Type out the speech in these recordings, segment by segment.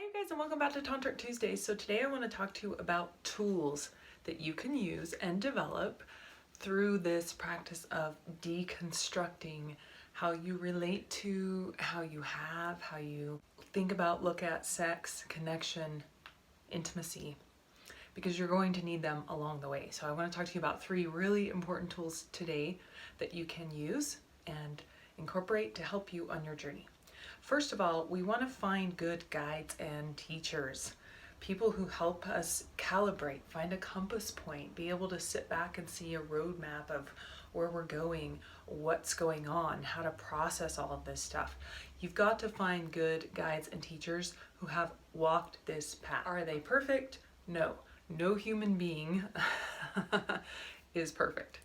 you guys, and welcome back to Tantric Tuesdays. So today I want to talk to you about tools that you can use and develop through this practice of deconstructing how you relate to, how you think about, look at sex, connection, intimacy, because you're going to need them along the way. So I want to talk to you about 3 really important tools today that you can use and incorporate to help you on your journey. First of all, we want to find good guides and teachers, people who help us calibrate, find a compass point, be able to sit back and see a roadmap of where we're going, what's going on, how to process all of this stuff. You've got to find good guides and teachers who have walked this path. Are they perfect? No. No human being is perfect.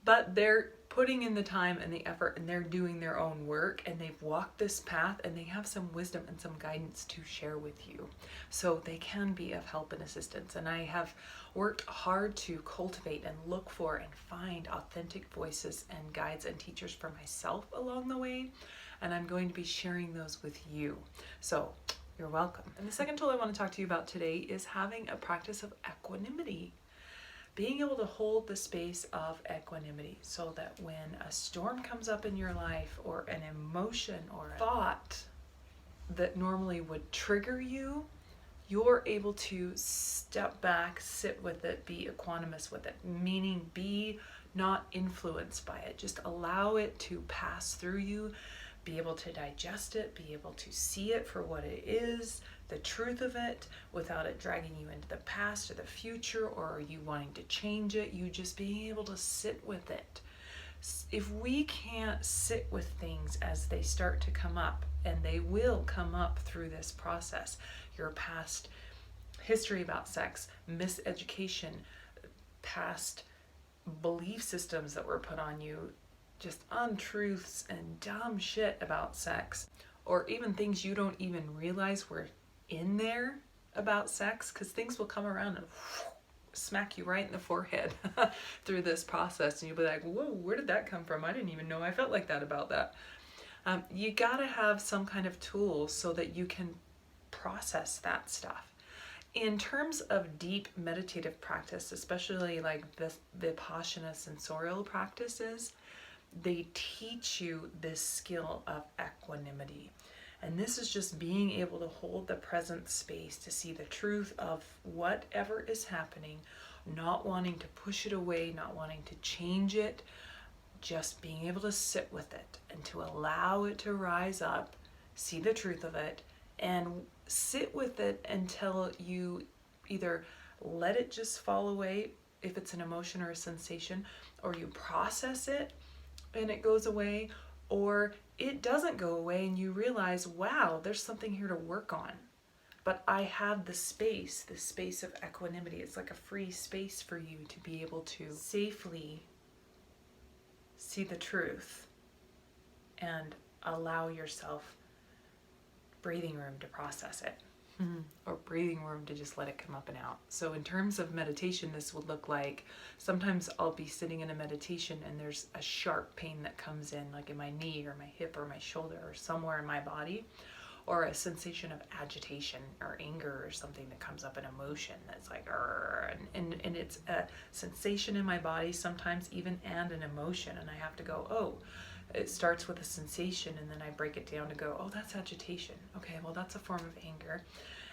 But they're putting in the time and the effort, and they're doing their own work, and they've walked this path, and they have some wisdom and some guidance to share with you. So they can be of help and assistance. And I have worked hard to cultivate and look for and find authentic voices and guides and teachers for myself along the way. And I'm going to be sharing those with you. So you're welcome. And the second tool I want to talk to you about today is having a practice of equanimity. Being able to hold the space of equanimity so that when a storm comes up in your life, or an emotion or a thought that normally would trigger you, you're able to step back, sit with it, be equanimous with it, meaning be not influenced by it. Just allow it to pass through you, be able to digest it, be able to see it for what it is, the truth of it, without it dragging you into the past or the future, or you wanting to change it. You just being able to sit with it. If we can't sit with things as they start to come up, and they will come up through this process, your past history about sex, miseducation, past belief systems that were put on you, just untruths and dumb shit about sex, or even things you don't even realize were in there about sex, because things will come around and smack you right in the forehead through this process, and you'll be like, whoa, where did that come from? I didn't even know I felt like that about that. You gotta have some kind of tool so that you can process that stuff. In terms of deep meditative practice, especially like the Vipassana sensorial practices, they teach you this skill of equanimity. And this is just being able to hold the present space to see the truth of whatever is happening, not wanting to push it away, not wanting to change it, just being able to sit with it and to allow it to rise up, see the truth of it, and sit with it until you either let it just fall away if it's an emotion or a sensation, or you process it and it goes away, or it doesn't go away and you realize, wow, there's something here to work on. But I have the space of equanimity. It's like a free space for you to be able to safely see the truth and allow yourself breathing room to process it. Or breathing room to just let it come up and out. So in terms of meditation, this would look like, sometimes I'll be sitting in a meditation and there's a sharp pain that comes in, like in my knee or my hip or my shoulder or somewhere in my body, or a sensation of agitation or anger or something that comes up, an emotion that's like, and it's a sensation in my body sometimes even, and an emotion, and I have to go, oh, it starts with a sensation, and then I break it down to go, oh, that's agitation. Okay, well, that's a form of anger.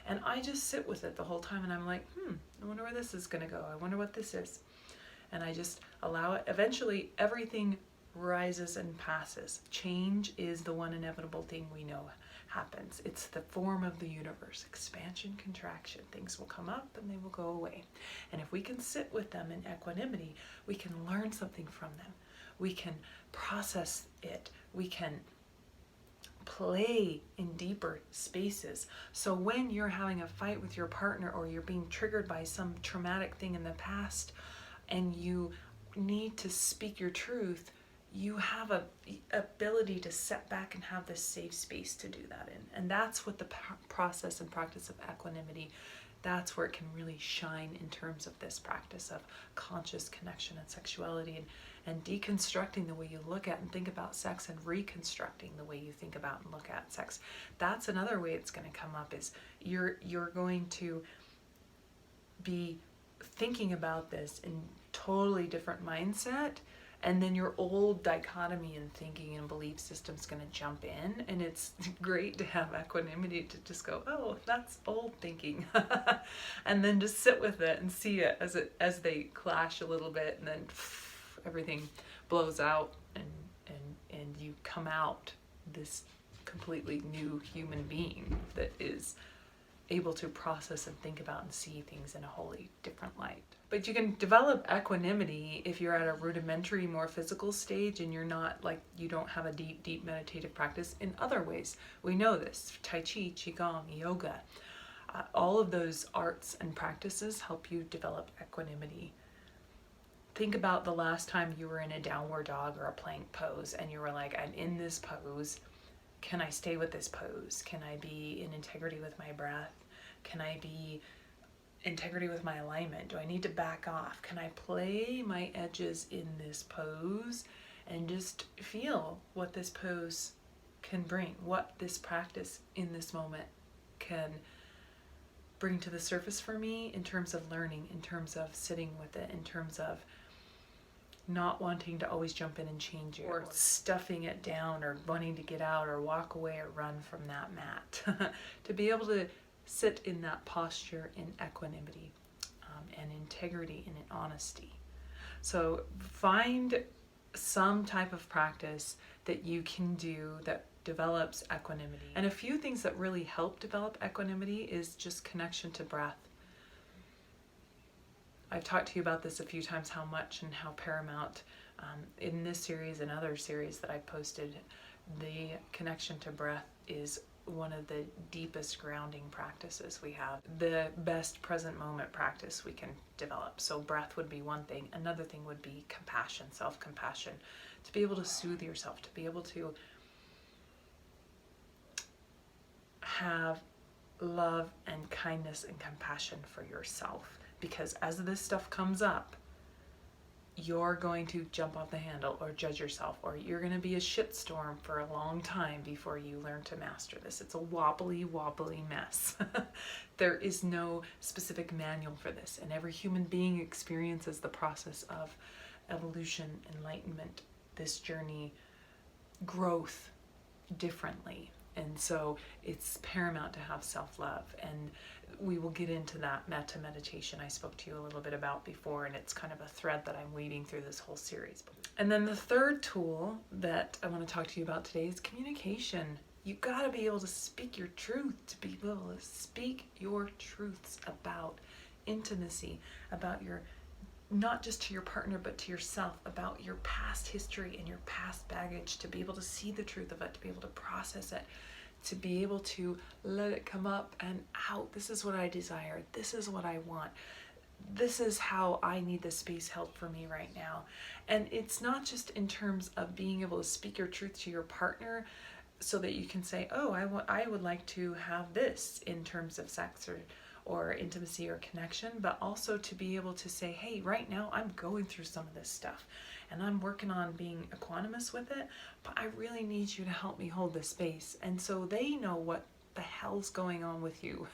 And I just sit with it the whole time, and I'm like, I wonder where this is going to go. I wonder what this is. And I just allow it. Eventually, everything rises and passes. Change is the one inevitable thing we know happens. It's the form of the universe. Expansion, contraction. Things will come up and they will go away. And if we can sit with them in equanimity, we can learn something from them. We can process it. We can play in deeper spaces. So when you're having a fight with your partner, or you're being triggered by some traumatic thing in the past, and you need to speak your truth, you have a ability to set back and have this safe space to do that in. And that's what the process and practice of equanimity that's where it can really shine in terms of this practice of conscious connection and sexuality, and deconstructing the way you look at and think about sex, and reconstructing the way you think about and look at sex. That's another way it's going to come up, is you're going to be thinking about this in totally different mindset, and then your old dichotomy in thinking and belief system's going to jump in, and it's great to have equanimity to just go, oh, that's old thinking, and then just sit with it and see it as they clash a little bit, and then everything blows out, and you come out this completely new human being that is able to process and think about and see things in a wholly different light. But you can develop equanimity if you're at a rudimentary, more physical stage, and you're not like, you don't have a deep meditative practice in other ways. We know this. Tai Chi, Qigong, yoga, all of those arts and practices help you develop equanimity. Think about the last time you were in a downward dog or a plank pose, and you were like, I'm in this pose. Can I stay with this pose? Can I be in integrity with my breath? Can I be integrity with my alignment? Do I need to back off? Can I play my edges in this pose and just feel what this pose can bring, what this practice in this moment can bring to the surface for me in terms of learning, in terms of sitting with it, in terms of not wanting to always jump in and change it, or stuffing it down, or wanting to get out or walk away or run from that mat. To be able to sit in that posture in equanimity and integrity and in honesty. So find some type of practice that you can do that develops equanimity. And a few things that really help develop equanimity is just connection to breath. I've talked to you about this a few times, how much and how paramount in this series and other series that I've posted, the connection to breath is one of the deepest grounding practices we have, the best present moment practice we can develop. So breath would be one thing. Another thing would be compassion, self-compassion, to be able to soothe yourself, to be able to have love and kindness and compassion for yourself. Because as this stuff comes up, you're going to jump off the handle or judge yourself, or you're going to be a shitstorm for a long time before you learn to master this. It's a wobbly mess. There is no specific manual for this, and every human being experiences the process of evolution, enlightenment, this journey, growth differently. And so it's paramount to have self-love, and we will get into that metta meditation I spoke to you a little bit about before, and it's kind of a thread that I'm weaving through this whole series. And then the third tool that I want to talk to you about today is communication. You got to be able to speak your truth, to be able to speak your truths about intimacy, about your, not just to your partner, but to yourself, about your past history and your past baggage, to be able to see the truth of it, to be able to process it, to be able to let it come up and out. This is what I desire. This is what I want. This is how I need this space held for me right now. And it's not just in terms of being able to speak your truth to your partner so that you can say, oh, I would like to have this in terms of sex or intimacy or connection, but also to be able to say, hey, right now I'm going through some of this stuff and I'm working on being equanimous with it, but I really need you to help me hold this space. And so they know what the hell's going on with you.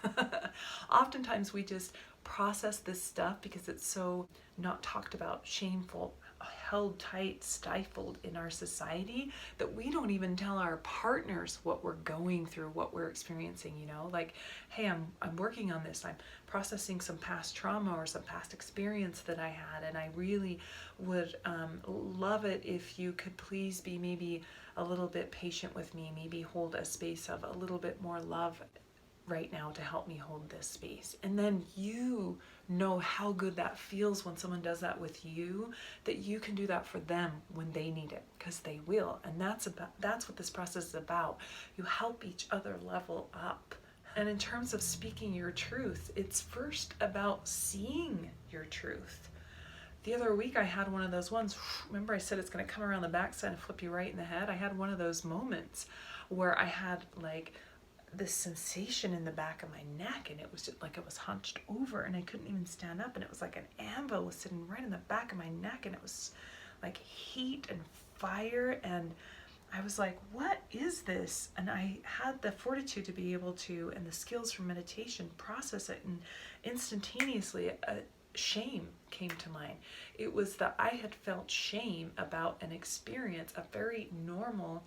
Oftentimes we just process this stuff because it's so not talked about, shameful, held tight, stifled in our society, that we don't even tell our partners what we're going through, what we're experiencing, you know, like, hey, I'm working on this, I'm processing some past trauma or some past experience that I had, and I really would love it if you could please be maybe a little bit patient with me, maybe hold a space of a little bit more love right now to help me hold this space. And then you know how good that feels when someone does that with you, that you can do that for them when they need it, because they will. And that's what this process is about. You help each other level up. And in terms of speaking your truth, it's first about seeing your truth. The other week I had one of those ones, remember I said it's going to come around the backside and flip you right in the head? I had one of those moments where I had like this sensation in the back of my neck, and it was just like I was hunched over and I couldn't even stand up, and it was like an anvil was sitting right in the back of my neck, and it was like heat and fire, and I was like, what is this? And I had the fortitude to be able to, and the skills for meditation, process it, and instantaneously shame came to mind. It was that I had felt shame about an experience, a very normal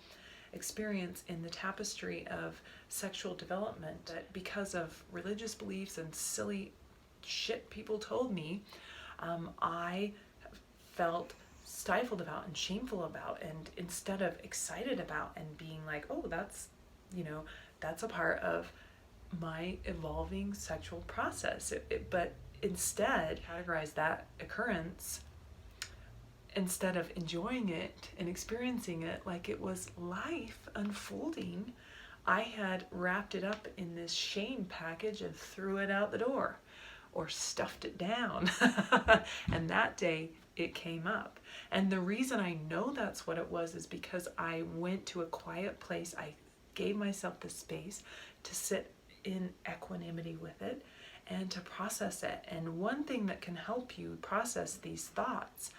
experience in the tapestry of sexual development, that because of religious beliefs and silly shit people told me, I felt stifled about and shameful about, and instead of excited about and being like, oh, that's, that's a part of my evolving sexual process, but instead categorize that occurrence, instead of enjoying it and experiencing it like it was life unfolding, I had wrapped it up in this shame package and threw it out the door or stuffed it down. And that day it came up. And the reason I know that's what it was is because I went to a quiet place. I gave myself the space to sit in equanimity with it and to process it. And one thing that can help you process these thoughts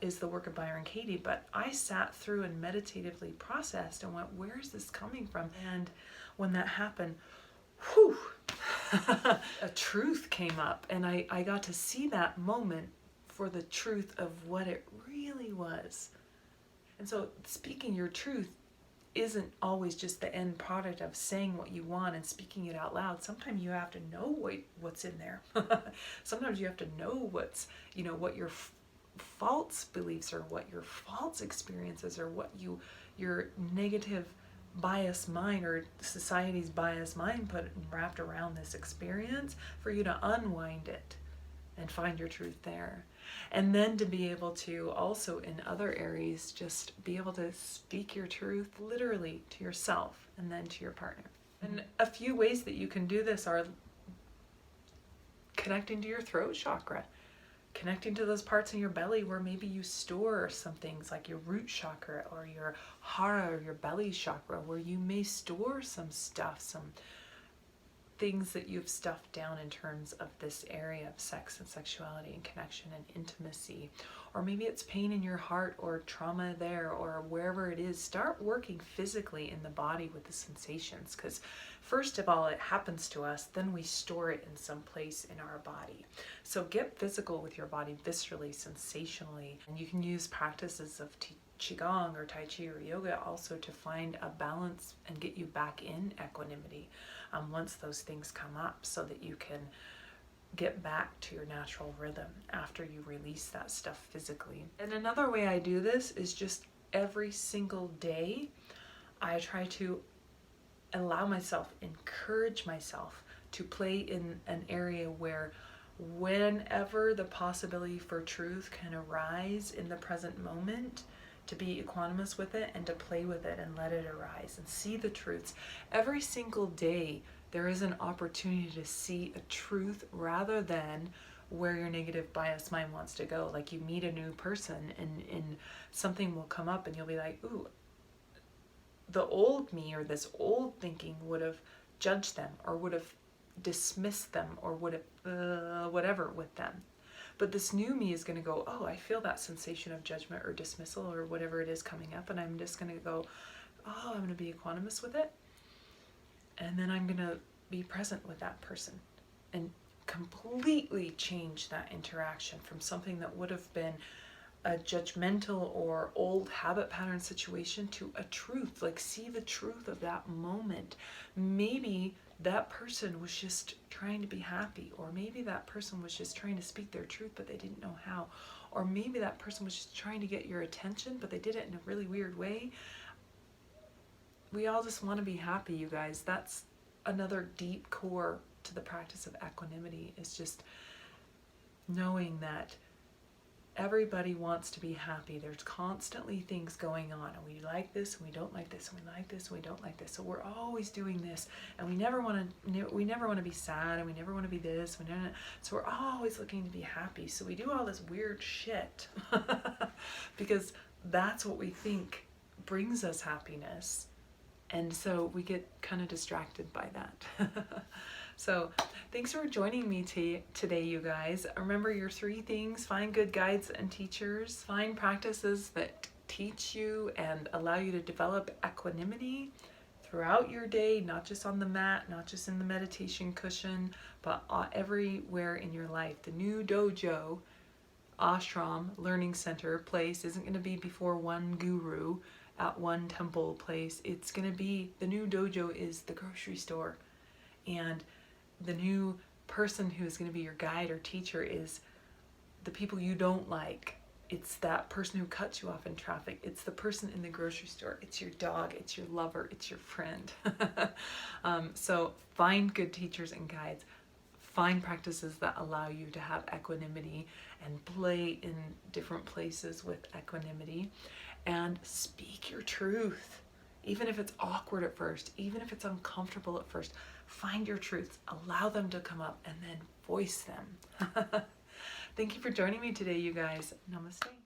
is the work of Byron Katie, but I sat through and meditatively processed and went, where is this coming from? And when that happened, whew, a truth came up, and I got to see that moment for the truth of what it really was. And so speaking your truth isn't always just the end product of saying what you want and speaking it out loud. Sometimes you have to know what's in there. Sometimes you have to know what's, what your false beliefs are, what your false experiences are, what your negative bias mind or society's bias mind put wrapped around this experience, for you to unwind it and find your truth there. And then to be able to also in other areas just be able to speak your truth literally to yourself and then to your partner. And a few ways that you can do this are connecting to your throat chakra, connecting to those parts in your belly where maybe you store some things, like your root chakra or your hara or your belly chakra, where you may store some stuff, some things that you've stuffed down in terms of this area of sex and sexuality and connection and intimacy. Or maybe it's pain in your heart or trauma there or wherever it is. Start working physically in the body with the sensations, because first of all, it happens to us, then we store it in some place in our body. So get physical with your body, viscerally, sensationally. And you can use practices of Qigong or Tai Chi or yoga also to find a balance and get you back in equanimity once those things come up, so that you can get back to your natural rhythm after you release that stuff physically. And another way I do this is just every single day I try to allow myself, encourage myself to play in an area where whenever the possibility for truth can arise in the present moment, to be equanimous with it and to play with it and let it arise and see the truths. Every single day there is an opportunity to see a truth rather than where your negative bias mind wants to go. Like you meet a new person and something will come up and you'll be like, ooh, the old me or this old thinking would have judged them or would have dismissed them or would have whatever with them. But this new me is going to go, oh, I feel that sensation of judgment or dismissal or whatever it is coming up, and I'm just going to go, oh, I'm going to be equanimous with it. And then I'm going to be present with that person and completely change that interaction from something that would have been a judgmental or old habit pattern situation to a truth. Like, see the truth of that moment. Maybe that person was just trying to be happy, or maybe that person was just trying to speak their truth but they didn't know how, or maybe that person was just trying to get your attention but they did it in a really weird way. We all just want to be happy, you guys. That's another deep core to the practice of equanimity, is just knowing that everybody wants to be happy. There's constantly things going on, and we like this and we don't like this, and we like this and we don't like this. So we're always doing this, and we never want to be sad, and we never want to be this. So we're always looking to be happy. So we do all this weird shit because that's what we think brings us happiness. And so we get kind of distracted by that. So thanks for joining me today, you guys. Remember your 3 things: find good guides and teachers, find practices that teach you and allow you to develop equanimity throughout your day, not just on the mat, not just in the meditation cushion, but everywhere in your life. The new dojo, ashram, learning center place isn't going to be before one guru at one temple place. It's going to be, the new dojo is the grocery store. And the new person who's going to be your guide or teacher is the people you don't like. It's that person who cuts you off in traffic. It's the person in the grocery store. It's your dog. It's your lover. It's your friend. So find good teachers and guides. Find practices that allow you to have equanimity and play in different places with equanimity. And speak your truth. Even if it's awkward at first, even if it's uncomfortable at first, find your truths, allow them to come up, and then voice them. Thank you for joining me today, you guys. Namaste.